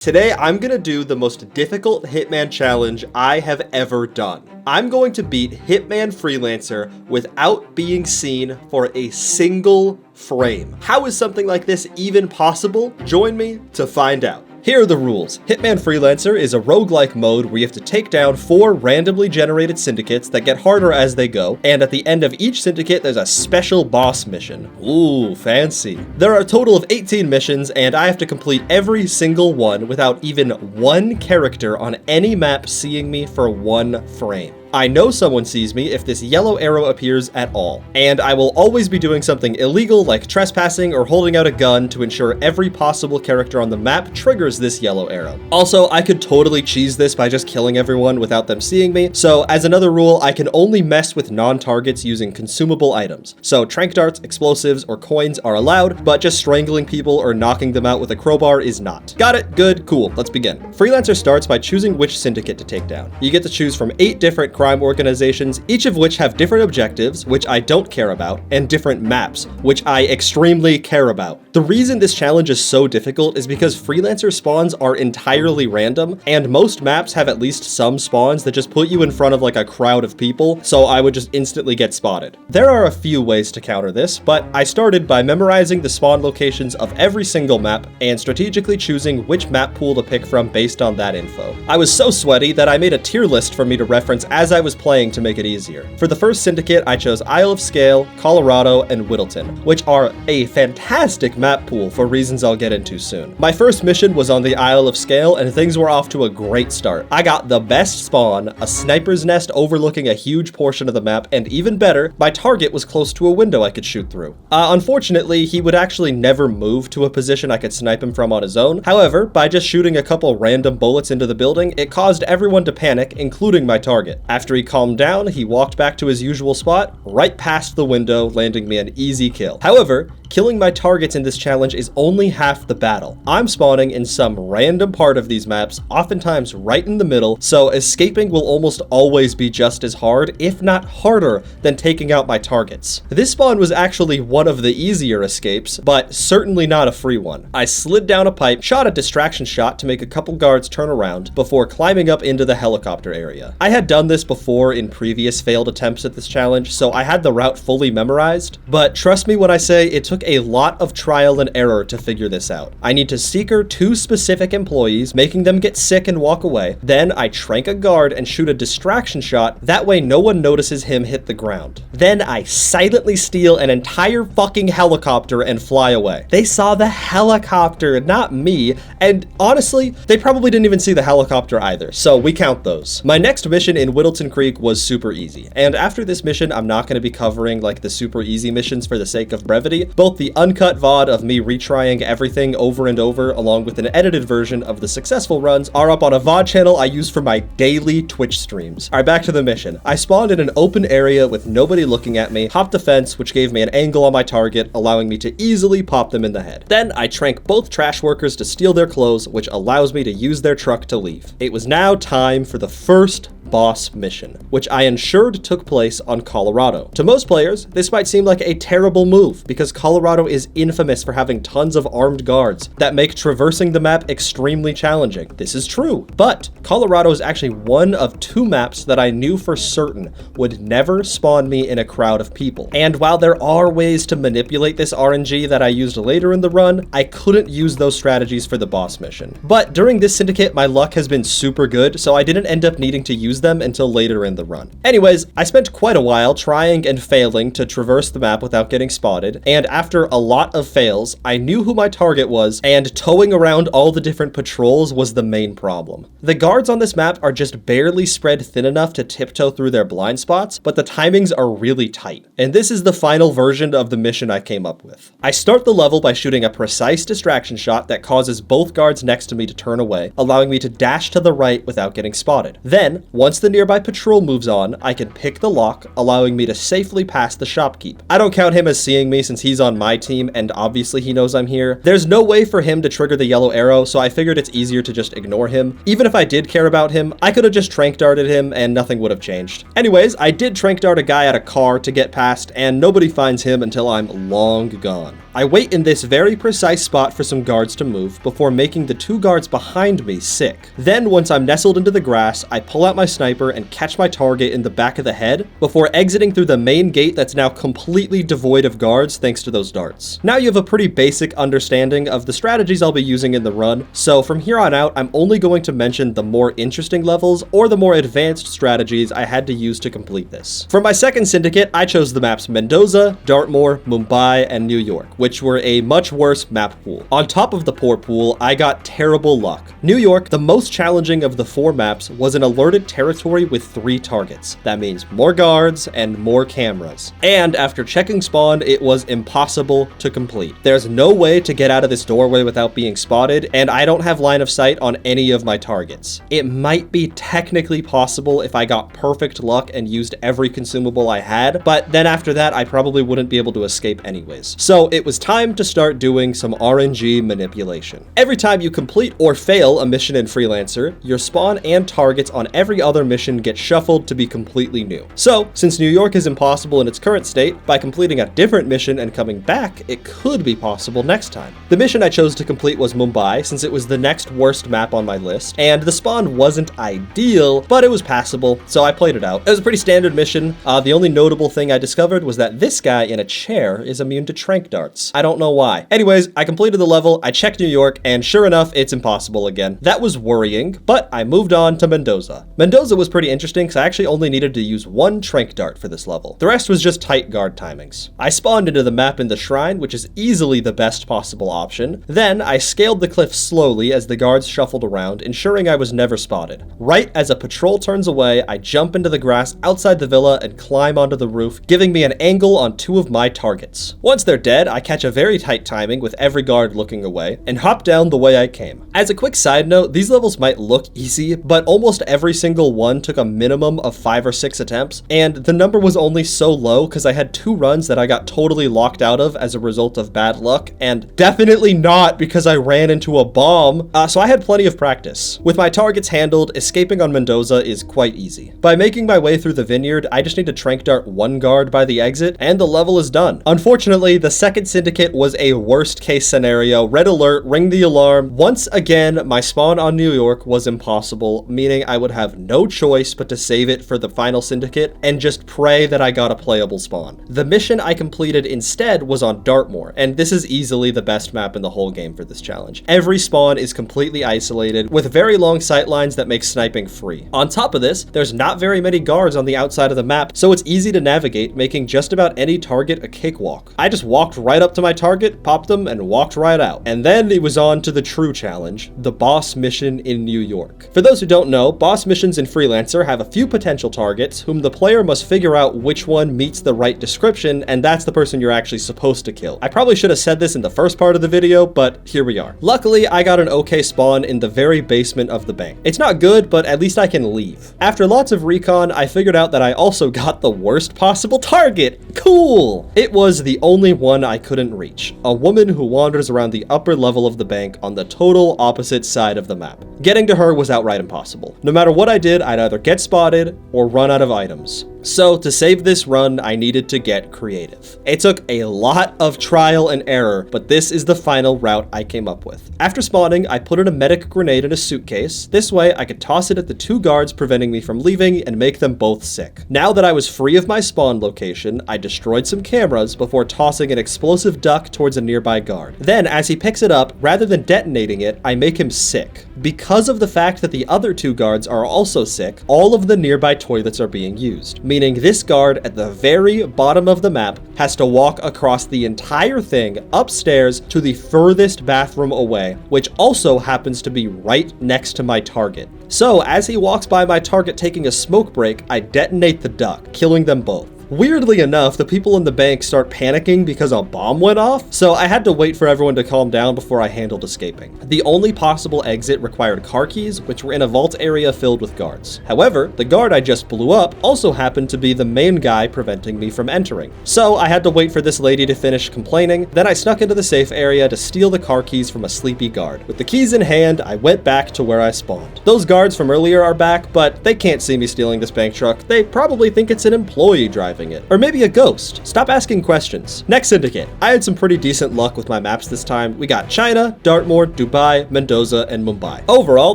Today, I'm gonna do the most difficult Hitman challenge I have ever done. I'm going to beat Hitman Freelancer without being seen for a single frame. How is something like this even possible? Join me to find out. Here are the rules. Hitman Freelancer is a roguelike mode where you have to take down 4 randomly generated syndicates that get harder as they go, and at the end of each syndicate there's a special boss mission. Ooh, fancy. There are a total of 18 missions, and I have to complete every single one without even one character on any map seeing me for one frame. I know someone sees me if this yellow arrow appears at all, and I will always be doing something illegal like trespassing or holding out a gun to ensure every possible character on the map triggers this yellow arrow. Also, I could totally cheese this by just killing everyone without them seeing me, so as another rule, I can only mess with non-targets using consumable items. So tranq darts, explosives, or coins are allowed, but just strangling people or knocking them out with a crowbar is not. Got it? Good, cool, let's begin. Freelancer starts by choosing which syndicate to take down. You get to choose from 8 different crime organizations, each of which have different objectives, which I don't care about, and different maps, which I extremely care about. The reason this challenge is so difficult is because Freelancer spawns are entirely random, and most maps have at least some spawns that just put you in front of like a crowd of people, so I would just instantly get spotted. There are a few ways to counter this, but I started by memorizing the spawn locations of every single map and strategically choosing which map pool to pick from based on that info. I was so sweaty that I made a tier list for me to reference as I was playing to make it easier. For the first syndicate, I chose Isle of Scale, Colorado, and Whittleton, which are a fantastic map pool for reasons I'll get into soon. My first mission was on the Isle of Scale, and things were off to a great start. I got the best spawn, a sniper's nest overlooking a huge portion of the map, and even better, my target was close to a window I could shoot through. Unfortunately, he would actually never move to a position I could snipe him from on his own. However, by just shooting a couple random bullets into the building, it caused everyone to panic, including my target. After he calmed down, he walked back to his usual spot, right past the window, landing me an easy kill. However, killing my targets in this challenge is only half the battle. I'm spawning in some random part of these maps, oftentimes right in the middle, so escaping will almost always be just as hard, if not harder, than taking out my targets. This spawn was actually one of the easier escapes, but certainly not a free one. I slid down a pipe, shot a distraction shot to make a couple guards turn around, before climbing up into the helicopter area. I had done this before in previous failed attempts at this challenge, so I had the route fully memorized, but trust me when I say it took a lot of trial and error to figure this out. I need to seeker 2 specific employees, making them get sick and walk away. Then I tranq a guard and shoot a distraction shot, that way no one notices him hit the ground. Then I silently steal an entire fucking helicopter and fly away. They saw the helicopter, not me, and honestly, they probably didn't even see the helicopter either, so we count those. My next mission in Whittleton Creek was super easy, and after this mission, I'm not going to be covering like the super easy missions for the sake of brevity. Both the uncut VOD of me retrying everything over and over, along with an edited version of the successful runs, are up on a VOD channel I use for my daily Twitch streams. Alright, back to the mission. I spawned in an open area with nobody looking at me, hopped the fence, which gave me an angle on my target, allowing me to easily pop them in the head. Then I tranq both trash workers to steal their clothes, which allows me to use their truck to leave. It was now time for the first boss mission, which I ensured took place on Colorado. To most players, this might seem like a terrible move, because Colorado is infamous for having tons of armed guards that make traversing the map extremely challenging. This is true, but Colorado is actually one of 2 maps that I knew for certain would never spawn me in a crowd of people. And while there are ways to manipulate this RNG that I used later in the run, I couldn't use those strategies for the boss mission. But during this syndicate, my luck has been super good, so I didn't end up needing to use them until later in the run. Anyways, I spent quite a while trying and failing to traverse the map without getting spotted, and after a lot of fails, I knew who my target was, and towing around all the different patrols was the main problem. The guards on this map are just barely spread thin enough to tiptoe through their blind spots, but the timings are really tight. And this is the final version of the mission I came up with. I start the level by shooting a precise distraction shot that causes both guards next to me to turn away, allowing me to dash to the right without getting spotted. Then, once the nearby patrol moves on, I can pick the lock, allowing me to safely pass the shopkeep. I don't count him as seeing me since he's on my team and obviously he knows I'm here. There's no way for him to trigger the yellow arrow, so I figured it's easier to just ignore him. Even if I did care about him, I could have just tranq darted him and nothing would have changed. Anyways, I did tranq dart a guy at a car to get past, and nobody finds him until I'm long gone. I wait in this very precise spot for some guards to move before making the 2 guards behind me sick. Then, once I'm nestled into the grass, I pull out my sniper and catch my target in the back of the head before exiting through the main gate that's now completely devoid of guards thanks to those darts. Now you have a pretty basic understanding of the strategies I'll be using in the run, so from here on out, I'm only going to mention the more interesting levels or the more advanced strategies I had to use to complete this. For my second syndicate, I chose the maps Mendoza, Dartmoor, Mumbai, and New York, which were a much worse map pool. On top of the poor pool, I got terrible luck. New York, the most challenging of the 4 maps, was an alerted territory with 3 targets. That means more guards and more cameras. And after checking spawn, it was impossible to complete. There's no way to get out of this doorway without being spotted, and I don't have line of sight on any of my targets. It might be technically possible if I got perfect luck and used every consumable I had, but then after that, I probably wouldn't be able to escape anyways. So it was time to start doing some RNG manipulation. Every time you complete or fail a mission in Freelancer, your spawn and targets on every other mission get shuffled to be completely new. So, since New York is impossible in its current state, by completing a different mission and coming back, it could be possible next time. The mission I chose to complete was Mumbai, since it was the next worst map on my list, and the spawn wasn't ideal, but it was passable, so I played it out. It was a pretty standard mission. The only notable thing I discovered was that this guy in a chair is immune to tranq darts. I don't know why. Anyways, I completed the level, I checked New York, and sure enough, it's impossible again. That was worrying, but I moved on to Mendoza. Mendoza was pretty interesting because I actually only needed to use 1 tranq dart for this level. The rest was just tight guard timings. I spawned into the map in the shrine, which is easily the best possible option. Then I scaled the cliff slowly as the guards shuffled around, ensuring I was never spotted. Right as a patrol turns away, I jump into the grass outside the villa and climb onto the roof, giving me an angle on 2 of my targets. Once they're dead, I catch a very tight timing with every guard looking away, and hop down the way I came. As a quick side note, these levels might look easy, but almost every single one took a minimum of 5 or 6 attempts, and the number was only so low because I had 2 runs that I got totally locked out of as a result of bad luck, and definitely not because I ran into a bomb, so I had plenty of practice. With my targets handled, escaping on Mendoza is quite easy. By making my way through the vineyard, I just need to tranq dart 1 guard by the exit, and the level is done. Unfortunately, the second syndicate was a worst case scenario. Red alert, ring the alarm. Once again, my spawn on New York was impossible, meaning I would have no choice but to save it for the final syndicate and just pray that I got a playable spawn. The mission I completed instead was on Dartmoor, and this is easily the best map in the whole game for this challenge. Every spawn is completely isolated, with very long sightlines that make sniping free. On top of this, there's not very many guards on the outside of the map, so it's easy to navigate, making just about any target a cakewalk. I just walked right up to my target, popped them, and walked right out. And then it was on to the true challenge, the boss mission in New York. For those who don't know, boss missions in Freelancer have a few potential targets whom the player must figure out which one meets the right description, and that's the person you're actually supposed to kill. I probably should have said this in the first part of the video, but here we are. Luckily, I got an okay spawn in the very basement of the bank. It's not good, but at least I can leave. After lots of recon, I figured out that I also got the worst possible target. Cool! It was the only one I couldn't reach. A woman who wanders around the upper level of the bank on the total opposite side of the map. Getting to her was outright impossible. No matter what I did, I'd either get spotted or run out of items. So to save this run, I needed to get creative. It took a lot of trial and error, but this is the final route I came up with. After spawning, I put in a medic grenade in a suitcase. This way, I could toss it at the 2 guards preventing me from leaving and make them both sick. Now that I was free of my spawn location, I destroyed some cameras before tossing an explosive duck towards a nearby guard. Then, as he picks it up, rather than detonating it, I make him sick. Because of the fact that the other 2 guards are also sick, all of the nearby toilets are being used, meaning this guard at the very bottom of the map has to walk across the entire thing upstairs to the furthest bathroom away, which also happens to be right next to my target. So as he walks by my target taking a smoke break, I detonate the duck, killing them both. Weirdly enough, the people in the bank start panicking because a bomb went off, so I had to wait for everyone to calm down before I handled escaping. The only possible exit required car keys, which were in a vault area filled with guards. However, the guard I just blew up also happened to be the main guy preventing me from entering. So I had to wait for this lady to finish complaining, then I snuck into the safe area to steal the car keys from a sleepy guard. With the keys in hand, I went back to where I spawned. Those guards from earlier are back, but they can't see me stealing this bank truck. They probably think it's an employee driving solving it. Or maybe a ghost. Stop asking questions. Next syndicate. I had some pretty decent luck with my maps this time. We got China, Dartmoor, Dubai, Mendoza, and Mumbai. Overall,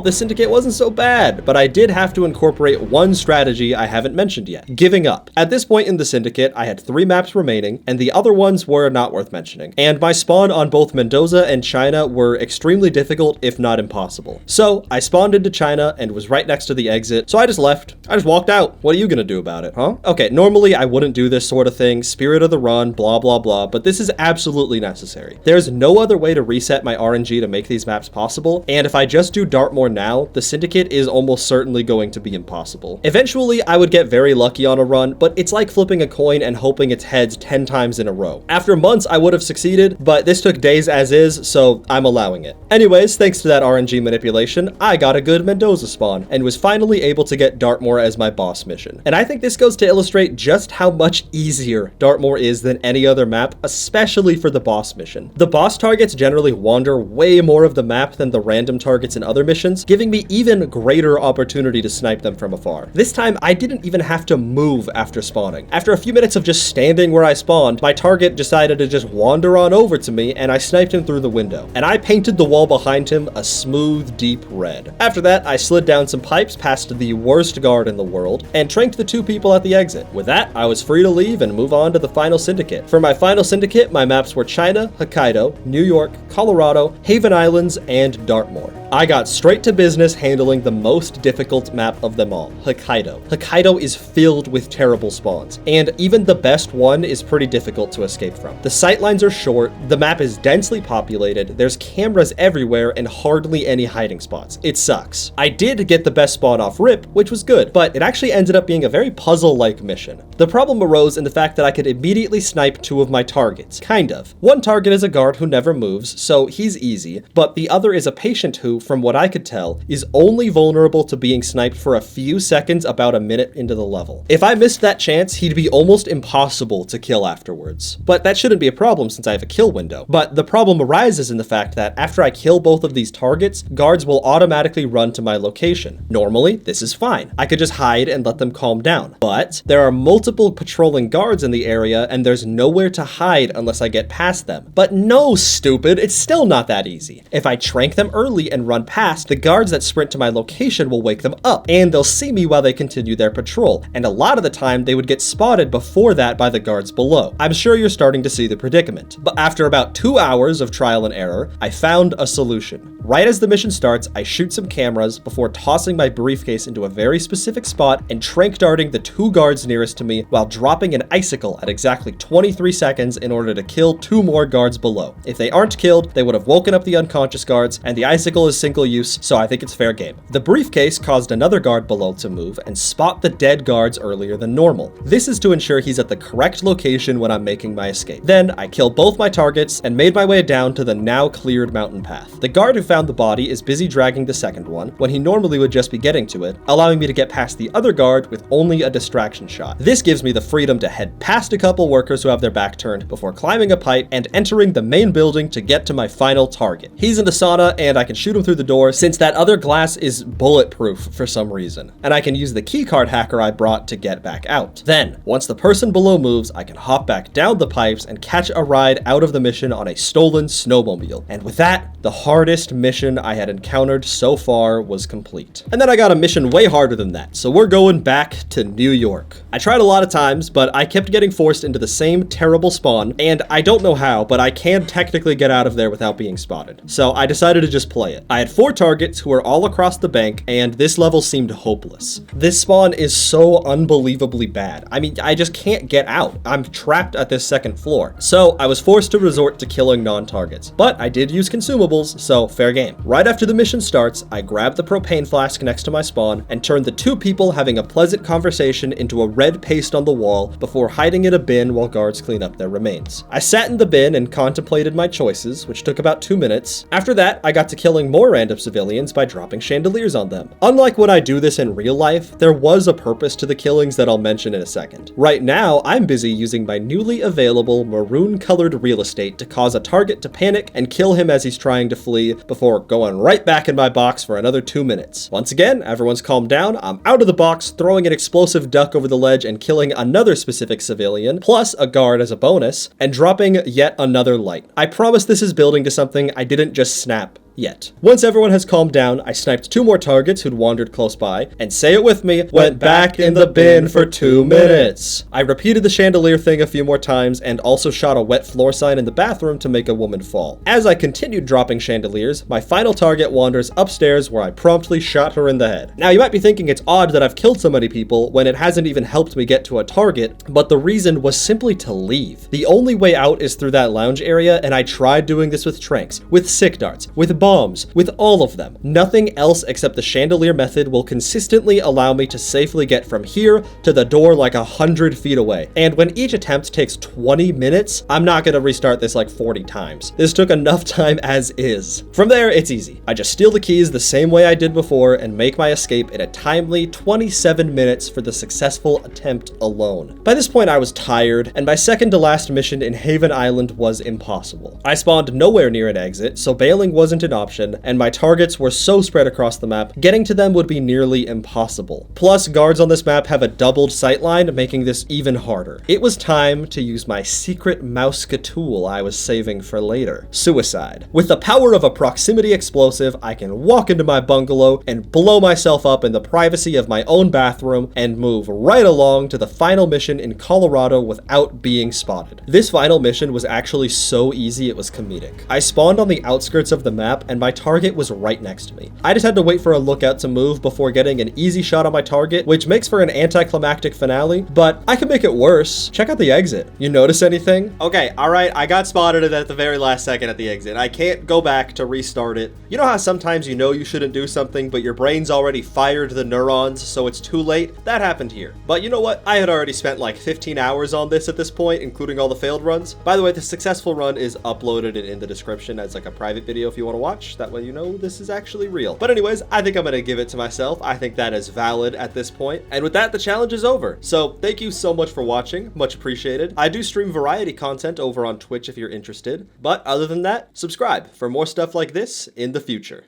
this syndicate wasn't so bad, but I did have to incorporate one strategy I haven't mentioned yet: giving up. At this point in the syndicate, I had 3 maps remaining, and the other ones were not worth mentioning. And my spawn on both Mendoza and China were extremely difficult, if not impossible. So I spawned into China and was right next to the exit, so I just left. I just walked out. What are you gonna do about it, huh? Okay, normally I wouldn't do this sort of thing, spirit of the run, blah blah blah, but this is absolutely necessary. There's no other way to reset my RNG to make these maps possible, and if I just do Dartmoor now, the syndicate is almost certainly going to be impossible. Eventually, I would get very lucky on a run, but it's like flipping a coin and hoping it's heads 10 times in a row. After months, I would have succeeded, but this took days as is, so I'm allowing it. Anyways, thanks to that RNG manipulation, I got a good Mendoza spawn, and was finally able to get Dartmoor as my boss mission. And I think this goes to illustrate just how much easier Dartmoor is than any other map, especially for the boss mission. The boss targets generally wander way more of the map than the random targets in other missions, giving me even greater opportunity to snipe them from afar. This time, I didn't even have to move after spawning. After a few minutes of just standing where I spawned, my target decided to just wander on over to me, and I sniped him through the window. And I painted the wall behind him a smooth, deep red. After that, I slid down some pipes past the worst guard in the world, and tranked the 2 people at the exit. With that, I was free to leave and move on to the final syndicate. For my final syndicate, my maps were China, Hokkaido, New York, Colorado, Haven Islands, and Dartmoor. I got straight to business handling the most difficult map of them all, Hokkaido. Hokkaido is filled with terrible spawns, and even the best one is pretty difficult to escape from. The sightlines are short, the map is densely populated, there's cameras everywhere, and hardly any hiding spots. It sucks. I did get the best spawn off rip, which was good, but it actually ended up being a very puzzle-like mission. The problem arose in the fact that I could immediately snipe 2 of my targets. Kind of. One target is a guard who never moves, so he's easy, but the other is a patient who, from what I could tell, is only vulnerable to being sniped for a few seconds about a minute into the level. If I missed that chance, he'd be almost impossible to kill afterwards. But that shouldn't be a problem since I have a kill window. But the problem arises in the fact that after I kill both of these targets, guards will automatically run to my location. Normally, this is fine. I could just hide and let them calm down. But there are multiple patrolling guards in the area, and there's nowhere to hide unless I get past them. But no, stupid, it's still not that easy. If I trank them early and run past, the guards that sprint to my location will wake them up, and they'll see me while they continue their patrol, and a lot of the time they would get spotted before that by the guards below. I'm sure you're starting to see the predicament. But after about 2 hours of trial and error, I found a solution. Right as the mission starts, I shoot some cameras before tossing my briefcase into a very specific spot and trank darting the 2 guards nearest to me while dropping an icicle at exactly 23 seconds in order to kill 2 more guards below. If they aren't killed, they would have woken up the unconscious guards, and the icicle is single use, so I think it's fair game. The briefcase caused another guard below to move and spot the dead guards earlier than normal. This is to ensure he's at the correct location when I'm making my escape. Then I kill both my targets and made my way down to the now cleared mountain path. The guard who found the body is busy dragging the second one when he normally would just be getting to it, allowing me to get past the other guard with only a distraction shot. This gives me the freedom to head past a couple workers who have their back turned before climbing a pipe and entering the main building to get to my final target. He's in the sauna and I can shoot him through the door since that other glass is bulletproof for some reason, and I can use the keycard hacker I brought to get back out. Then, once the person below moves, I can hop back down the pipes and catch a ride out of the mission on a stolen snowmobile. And with that, the hardest mission I had encountered so far was complete. And then I got a mission way harder than that, so we're going back to New York. I tried a lot of times, but I kept getting forced into the same terrible spawn, and I don't know how, but I can technically get out of there without being spotted. So I decided to just play it. I had 4 targets who were all across the bank, and this level seemed hopeless. This spawn is so unbelievably bad. I mean, I just can't get out. I'm trapped at this second floor. So I was forced to resort to killing non-targets, but I did use consumables, so fair game. Right after the mission starts, I grabbed the propane flask next to my spawn and turned the 2 people having a pleasant conversation into a red paste on the wall before hiding in a bin while guards clean up their remains. I sat in the bin and contemplated my choices, which took about 2 minutes. After that, I got to killing more more random civilians by dropping chandeliers on them. Unlike when I do this in real life, there was a purpose to the killings that I'll mention in a second. Right now, I'm busy using my newly available maroon-colored real estate to cause a target to panic and kill him as he's trying to flee before going right back in my box for another 2 minutes. Once again, everyone's calmed down, I'm out of the box, throwing an explosive duck over the ledge and killing another specific civilian, plus a guard as a bonus, and dropping yet another light. I promise this is building to something. I didn't just snap yet. Once everyone has calmed down, I sniped 2 more targets who'd wandered close by, and say it with me, went back in the bin for 2 minutes. I repeated the chandelier thing a few more times, and also shot a wet floor sign in the bathroom to make a woman fall. As I continued dropping chandeliers, my final target wanders upstairs where I promptly shot her in the head. Now you might be thinking it's odd that I've killed so many people when it hasn't even helped me get to a target, but the reason was simply to leave. The only way out is through that lounge area, and I tried doing this with tranks, with sick darts, with bombs, with all of them. Nothing else except the chandelier method will consistently allow me to safely get from here to the door like 100 feet away. And when each attempt takes 20 minutes, I'm not gonna restart this like 40 times. This took enough time as is. From there, it's easy. I just steal the keys the same way I did before and make my escape in a timely 27 minutes for the successful attempt alone. By this point, I was tired, and my second to last mission in Haven Island was impossible. I spawned nowhere near an exit, so bailing wasn't an option, and my targets were so spread across the map, getting to them would be nearly impossible. Plus, guards on this map have a doubled sightline, making this even harder. It was time to use my secret Mauska tool I was saving for later: suicide. With the power of a proximity explosive, I can walk into my bungalow and blow myself up in the privacy of my own bathroom and move right along to the final mission in Colorado without being spotted. This final mission was actually so easy it was comedic. I spawned on the outskirts of the map and my target was right next to me. I just had to wait for a lookout to move before getting an easy shot on my target, which makes for an anticlimactic finale, but I can make it worse. Check out the exit. You notice anything? Okay, alright, I got spotted at the very last second at the exit. I can't go back to restart it. You know how sometimes you know you shouldn't do something, but your brain's already fired the neurons, so it's too late? That happened here. But you know what? I had already spent like 15 hours on this at this point, including all the failed runs. By the way, the successful run is uploaded in the description as like a private video if you want to watch. That way you know this is actually real. But anyways, I think I'm gonna give it to myself. I think that is valid at this point. And with that, the challenge is over. So thank you so much for watching. Much appreciated. I do stream variety content over on Twitch if you're interested. But other than that, subscribe for more stuff like this in the future.